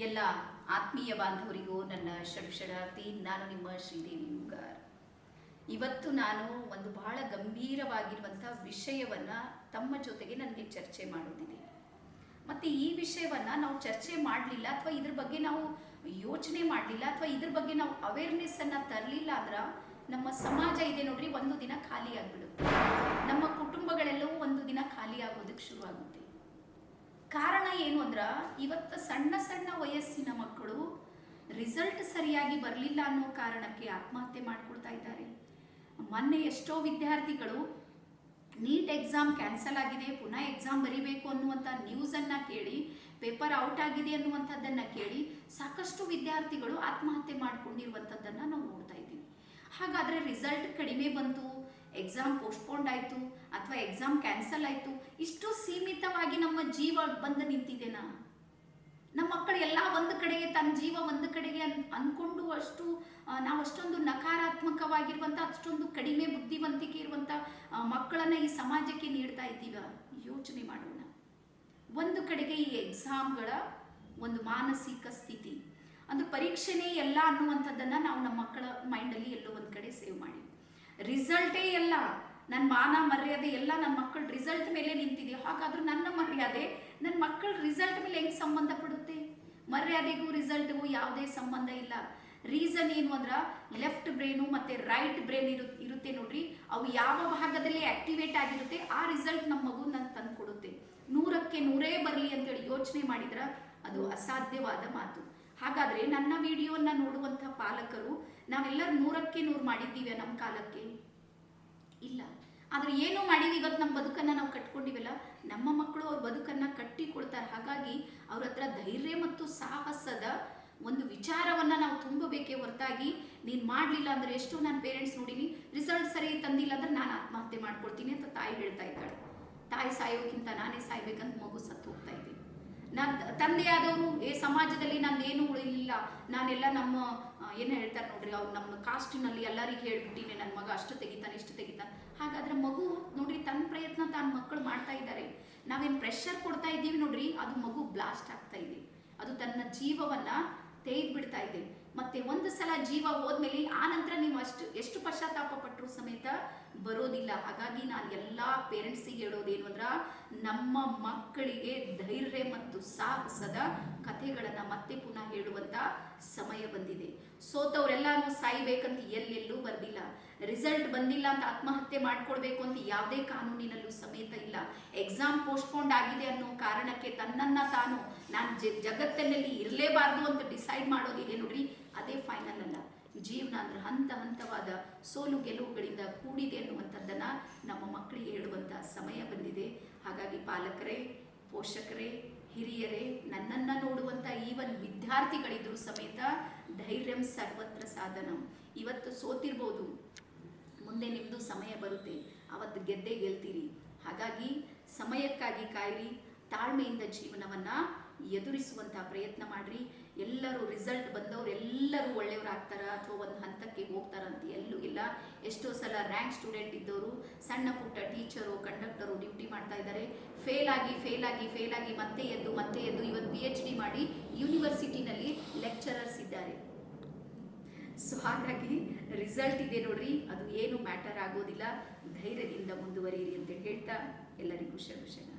ಎಲ್ಲ ಆತ್ಮೀಯ ಬಾಂಧವರಿಗೂ ನನ್ನ ಶರಣಾರ್ಥಿ. ನಾನು ನಿಮ್ಮ ಶ್ರೀದೇವಿ ಯುಗಾರ್. ಇವತ್ತು ನಾನು ಒಂದು ಬಹಳ ಗಂಭೀರವಾಗಿರುವಂಥ ವಿಷಯವನ್ನು ತಮ್ಮ ಜೊತೆಗೆ ನನಗೆ ಚರ್ಚೆ ಮಾಡೋದಿದೆ. ಮತ್ತು ಈ ವಿಷಯವನ್ನು ನಾವು ಚರ್ಚೆ ಮಾಡಲಿಲ್ಲ ಅಥವಾ ಇದ್ರ ಬಗ್ಗೆ ನಾವು ಯೋಚನೆ ಮಾಡಲಿಲ್ಲ ಅಥವಾ ಇದ್ರ ಬಗ್ಗೆ ನಾವು ಅವೇರ್ನೆಸ್ಸನ್ನು ತರಲಿಲ್ಲ ಅಂದ್ರೆ ನಮ್ಮ ಸಮಾಜ ಇದೆ ನೋಡ್ರಿ, ಒಂದು ದಿನ ಖಾಲಿ ಆಗಿಬಿಡುತ್ತೆ. ನಮ್ಮ ಕುಟುಂಬಗಳೆಲ್ಲವೂ ಒಂದು ದಿನ ಖಾಲಿ ಆಗೋದಕ್ಕೆ ಶುರು ಆಗುತ್ತೆ. ಕಾರಣ ಏನು ಅಂದ್ರೆ, ಇವತ್ತು ಸಣ್ಣ ಸಣ್ಣ ವಯಸ್ಸಿನ ಮಕ್ಕಳು ರಿಸಲ್ಟ್ ಸರಿಯಾಗಿ ಬರಲಿಲ್ಲ ಅನ್ನೋ ಕಾರಣಕ್ಕೆ ಆತ್ಮಹತ್ಯೆ ಮಾಡ್ಕೊಳ್ತಾ ಇದ್ದಾರೆ. ಮೊನ್ನೆ ಎಷ್ಟೋ ವಿದ್ಯಾರ್ಥಿಗಳು ನೀಟ್ ಎಕ್ಸಾಮ್ ಕ್ಯಾನ್ಸಲ್ ಆಗಿದೆ, ಪುನಃ ಎಕ್ಸಾಮ್ ಬರೀಬೇಕು ಅನ್ನುವಂಥ ನ್ಯೂಸನ್ನು ಕೇಳಿ, ಪೇಪರ್ ಔಟ್ ಆಗಿದೆ ಅನ್ನುವಂಥದ್ದನ್ನು ಕೇಳಿ ಸಾಕಷ್ಟು ವಿದ್ಯಾರ್ಥಿಗಳು ಆತ್ಮಹತ್ಯೆ ಮಾಡ್ಕೊಂಡಿರುವಂಥದ್ದನ್ನು ನಾವು ನೋಡ್ತಾ ಇದ್ದೀವಿ. ಹಾಗಾದರೆ ರಿಸಲ್ಟ್ ಕಡಿಮೆ ಬಂತು, ಎಕ್ಸಾಮ್ ಪೋಸ್ಟ್ಪೋಂಡ್ ಆಯಿತು ಅಥವಾ ಎಕ್ಸಾಮ್ ಕ್ಯಾನ್ಸಲ್ ಆಯಿತು, ಇಷ್ಟು ಸೀಮಿತವಾಗಿ ನಮ್ಮ ಜೀವ ಬಂದು ನಿಂತಿದೆನಾ? ನಮ್ಮ ಮಕ್ಕಳು ಎಲ್ಲ ಒಂದು ಕಡೆಗೆ, ತನ್ನ ಜೀವ ಒಂದು ಕಡೆಗೆ ಅಂದ್ಕೊಂಡು ನಾವು ಅಷ್ಟೊಂದು ನಕಾರಾತ್ಮಕವಾಗಿರುವಂಥ, ಅಷ್ಟೊಂದು ಕಡಿಮೆ ಬುದ್ಧಿವಂತಿಕೆ ಇರುವಂಥ ಮಕ್ಕಳನ್ನು ಈ ಸಮಾಜಕ್ಕೆ ನೀಡ್ತಾ ಇದ್ದೀವ? ಯೋಚನೆ ಮಾಡೋಣ. ಒಂದು ಕಡೆಗೆ ಈ ಎಕ್ಸಾಮ್ಗಳ ಒಂದು ಮಾನಸಿಕ ಸ್ಥಿತಿ, ಒಂದು ಪರೀಕ್ಷೆನೇ ಎಲ್ಲ ಅನ್ನುವಂಥದ್ದನ್ನು ನಾವು ನಮ್ಮ ಮಕ್ಕಳ ಮೈಂಡಲ್ಲಿ ಎಲ್ಲೋ ಒಂದು ಕಡೆ ಸೇವ್ ಮಾಡಿ, ರಿಸಲ್ಟೇ ಎಲ್ಲ, ನನ್ನ ಮಾನ ಮರ್ಯಾದೆ ಎಲ್ಲ ನನ್ನ ಮಕ್ಕಳ ರಿಸಲ್ಟ್ ಮೇಲೆ ನಿಂತಿದೆ. ಹಾಗಾದ್ರೂ ನನ್ನ ಮರ್ಯಾದೆ ನನ್ನ ಮಕ್ಕಳ ರಿಸಲ್ಟ್ ಮೇಲೆ ಹೆಂಗೆ ಸಂಬಂಧ ಪಡುತ್ತೆ? ಮರ್ಯಾದೆಗೂ ರಿಸಲ್ಟ್ಗೂ ಯಾವುದೇ ಸಂಬಂಧ ಇಲ್ಲ. ರೀಸನ್ ಏನು ಅಂದ್ರೆ, ಲೆಫ್ಟ್ ಬ್ರೈನು ಮತ್ತು ರೈಟ್ ಬ್ರೈನ್ ಇರುತ್ತೆ ನೋಡ್ರಿ, ಅವು ಯಾವ ಭಾಗದಲ್ಲಿ ಆಕ್ಟಿವೇಟ್ ಆಗಿರುತ್ತೆ ಆ ರಿಸಲ್ಟ್ ನಮ್ಮ ಮಗು ನಂಗೆ ತಂದು ಕೊಡುತ್ತೆ. 100ಕ್ಕೆ 100 ಬರಲಿ ಅಂತೇಳಿ ಯೋಚನೆ ಮಾಡಿದ್ರೆ ಅದು ಅಸಾಧ್ಯವಾದ ಮಾತು. ಹಾಗಾದರೆ ನನ್ನ ವಿಡಿಯೋವನ್ನು ನೋಡುವಂಥ ಪಾಲಕರು ನಾವೆಲ್ಲರೂ 100ಕ್ಕೆ 100 ಮಾಡಿದ್ದೀವಿ ನಮ್ಮ ಕಾಲಕ್ಕೆ? ಇಲ್ಲ. ಆದರೆ ಏನೋ ಮಾಡೀವಿ, ಇವತ್ತು ನಮ್ಮ ಬದುಕನ್ನು ನಾವು ಕಟ್ಕೊಂಡಿವಲ್ಲ, ನಮ್ಮ ಮಕ್ಕಳು ಅವ್ರ ಬದುಕನ್ನು ಕಟ್ಟಿಕೊಳ್ತಾರೆ. ಹಾಗಾಗಿ ಅವ್ರ ಹತ್ರ ಧೈರ್ಯ ಮತ್ತು ಸಾಹಸದ ಒಂದು ವಿಚಾರವನ್ನು ನಾವು ತುಂಬಬೇಕೇ ಹೊರತಾಗಿ, ನೀನು ಮಾಡಲಿಲ್ಲ ಅಂದರೆ, ಎಷ್ಟೋ ನಾನು ಪೇರೆಂಟ್ಸ್ ನೋಡೀನಿ, ರಿಸಲ್ಟ್ ಸರಿ ತಂದಿಲ್ಲ ಅಂದರೆ ನಾನು ಆತ್ಮಹತ್ಯೆ ಮಾಡ್ಕೊಳ್ತೀನಿ ಅಂತ ತಾಯಿ ಹೇಳ್ತಾ ಇದ್ದಾಳೆ. ತಾಯಿ ಸಾಯೋಕ್ಕಿಂತ ನಾನೇ ಸಾಯ್ಬೇಕಂತ ಮಗು ಸತ್ತು ಹೋಗ್ತಾ ಇದ್ದೀನಿ. ತಂದೆಯಾದವರು ಸಮಾಜದಲ್ಲಿ ನಂದೇನು ಉಳಿಲಿಲ್ಲ, ನಾನೆಲ್ಲ ನಮ್ಮ ಏನು ಹೇಳ್ತಾರೆ ನೋಡ್ರಿ, ಅವ್ರು ನಮ್ಮ ಕಾಸ್ಟಿನಲ್ಲಿ ಎಲ್ಲರಿಗೆ ಹೇಳ್ಬಿಟ್ಟಿನಿ, ನನ್ನ ಮಗ ಅಷ್ಟು ತೆಗಿತಾನೆ ಇಷ್ಟು ತೆಗಿತಾನೆ. ಹಾಗಾದ್ರೆ ಮಗು ನೋಡ್ರಿ, ತನ್ನ ಪ್ರಯತ್ನ ತಾನು ಮಕ್ಕಳು ಮಾಡ್ತಾ ಇದ್ದಾರೆ. ನಾವೇನು ಪ್ರೆಷರ್ ಕೊಡ್ತಾ ಇದ್ದೀವಿ ನೋಡ್ರಿ, ಅದು ಮಗು ಬ್ಲಾಸ್ಟ್ ಆಗ್ತಾ ಇದೆ, ಅದು ತನ್ನ ಜೀವವನ್ನು ತೆಗೆದು ಬಿಡ್ತಾ ಇದೆ. ಮತ್ತೆ ಒಂದು ಸಲ ಜೀವ ಹೋದ್ಮೇಲೆ ಆ ನಂತರ ನೀವು ಎಷ್ಟು ಪಶ್ಚಾತ್ತಾಪ ಪಟ್ಟರು ಸಮೇತ ಬರೋದಿಲ್ಲ. ಹಾಗಾಗಿ ನಾನು ಎಲ್ಲ ಪೇರೆಂಟ್ಸಿಗೆ ಹೇಳೋದೇನು ಅಂದ್ರೆ, ನಮ್ಮ ಮಕ್ಕಳಿಗೆ ಧೈರ್ಯ ಮತ್ತು ಸಾಹಸದ ಕಥೆಗಳನ್ನು ಮತ್ತೆ ಪುನಃ ಹೇಳುವಂಥ ಸಮಯ ಬಂದಿದೆ. ಸೋತವರೆಲ್ಲಾನು ಸಾಯ್ಬೇಕಂತ ಎಲ್ಲೆಲ್ಲೂ ಬರ್ದಿಲ್ಲ. ರಿಸಲ್ಟ್ ಬಂದಿಲ್ಲ ಅಂತ ಆತ್ಮಹತ್ಯೆ ಮಾಡ್ಕೊಳ್ಬೇಕು ಅಂತ ಯಾವುದೇ ಕಾನೂನಿನಲ್ಲೂ ಸಮೇತ ಇಲ್ಲ. ಎಕ್ಸಾಮ್ ಪೋಸ್ಟ್ಪೋಂಡ್ ಆಗಿದೆ ಅನ್ನೋ ಕಾರಣಕ್ಕೆ ತನ್ನನ್ನು ತಾನು ಜಗತ್ತಿನಲ್ಲಿ ಇರಲೇಬಾರ್ದು ಅಂತ ಡಿಸೈಡ್ ಮಾಡೋದಿದೆ ನೋಡ್ರಿ, ಅದೇ ಫೈನಲ್ ಅಲ್ಲ. ಜೀವನ ಅಂದ್ರೆ ಹಂತ ಹಂತವಾದ ಸೋಲು ಗೆಲುವುಗಳಿಂದ ಕೂಡಿದೆ ಅನ್ನುವಂಥದ್ದನ್ನು ನಮ್ಮ ಮಕ್ಕಳಿಗೆ ಹೇಳುವಂಥ ಸಮಯ ಬಂದಿದೆ. ಹಾಗಾಗಿ ಪಾಲಕರೇ, ಪೋಷಕರೇ, ಹಿರಿಯರೇ, ನನ್ನನ್ನು ನೋಡುವಂಥ ಈವನ್ ವಿದ್ಯಾರ್ಥಿಗಳಿದ್ರು ಸಮೇತ ಧೈರ್ಯಂ ಸರ್ವತ್ರ ಸಾಧನಂ. ಇವತ್ತು ಸೋತಿರ್ಬೋದು, ಮುಂದೆ ನಿಮ್ಮದು ಸಮಯ ಬರುತ್ತೆ, ಅವತ್ತು ಗೆದ್ದೇ ಗೆಲ್ತೀರಿ. ಹಾಗಾಗಿ ಸಮಯಕ್ಕಾಗಿ ಕಾಯಿರಿ, ತಾಳ್ಮೆಯಿಂದ ಜೀವನವನ್ನು ಎದುರಿಸುವಂಥ ಪ್ರಯತ್ನ ಮಾಡಿರಿ. ಎಲ್ಲರೂ ರಿಸಲ್ಟ್ ಬಂದವರು ಎಲ್ಲರೂ ಒಳ್ಳೆಯವರಾಗ್ತಾರ ಅಥವಾ ಒಂದು ಹಂತಕ್ಕೆ ಹೋಗ್ತಾರಂತ ಎಲ್ಲೂ ಇಲ್ಲ. ಎಷ್ಟೋ ಸಲ ರ್ಯಾಂಕ್ ಸ್ಟೂಡೆಂಟ್ ಇದ್ದವರು, ಸಣ್ಣ ಪುಟ್ಟ ಟೀಚರು, ಕಂಡಕ್ಟರು ಡ್ಯೂಟಿ ಮಾಡ್ತಾ ಇದ್ದಾರೆ, ಫೇಲ್ ಆಗಿ ಮತ್ತೆ ಎದ್ದು ಇವತ್ತು PhD ಮಾಡಿ ಯೂನಿವರ್ಸಿಟಿನಲ್ಲಿ ಲೆಕ್ಚರರ್ಸ್ ಇದ್ದಾರೆ. ಸೊ ಹಾಗಾಗಿ ರಿಸಲ್ಟ್ ಇದೆ ನೋಡ್ರಿ, ಅದು ಏನು ಮ್ಯಾಟರ್ ಆಗೋದಿಲ್ಲ. ಧೈರ್ಯದಿಂದ ಮುಂದುವರಿಯಿರಿ ಅಂತ ಹೇಳ್ತಾ ಎಲ್ಲರಿಗೂ ಶುಭ